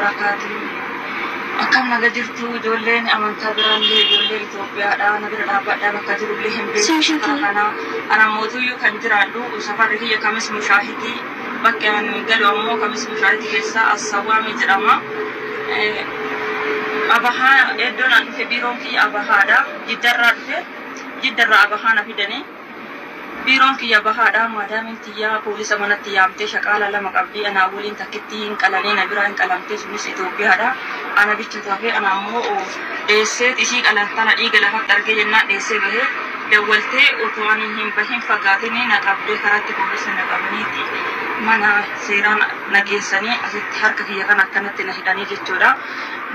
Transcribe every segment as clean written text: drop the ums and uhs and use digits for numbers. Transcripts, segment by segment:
وبركاته. أكم نجدرتو جولين أمانتا برالي جولين إثيوبيا أنا برا بكتير بليهم أنا موتويو كنجرادو وسافر هي كمس مشاهدي بكان قالوا أمو كمس مشاهدي كيسا السوامي جراما أبها إدونا في بيرون في أبها دا جدرا أبها نفيدني بيرون في أبها دا مادام تيا بوليس أمانة تيامتي شكالا لما قبلي أنا أولين تكتين كلانين نبيران كلامتي سمس إثيوبيا دا أنا بيتشتافي أنا أمو ديسيت إشيك أنا تنا إيجا لفت أرجع جنا ديسي به دولتي وتواني هم بهم فقاتني نقبل كرات بوليس نقبلني mana seeraan nageessanii asitti harka kiyya kan akkanatti na hidhanii jechuudha.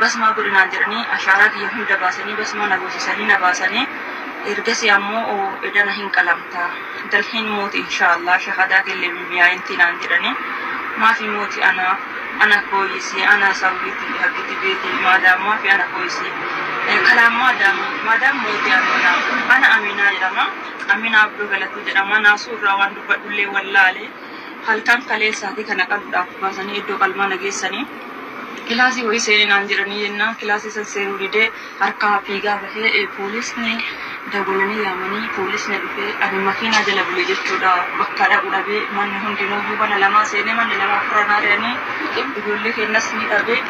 Basmaa godinaan jiranii ashaaraa kiyya hunda baasanii basmaa na goosisanii na baasanii ergasii ammoo edana hin qalamta dalhiin mooti inshaallah shahadaa kellee miyaa'inti naan jedhanii maafi mooti ana kooyisi ana sawwiti haqqiti beeti maadaam maafi ana kooyisi kalaam maadaam mooti ana aminaa jedhama aminaa abduu galatu jedhama naasuu irraa waan dubbadhullee wallaalee halkan kaleessaati kana qabuudhaaf baasanii iddoo qalmaa nageessanii kilaasii wayii seeninaan jiranii jennaan kilaasii san seenuu didee harkaa fiigaa bahee poolisni dabalanii yaamanii poolisni dhufee ani makiinaa jala bulee jechuudha bakka dhaqu dhabee manni hundinuu mana lamaa seenee manni lamaa furranaa re'anii ijoollee kennas ni dhabee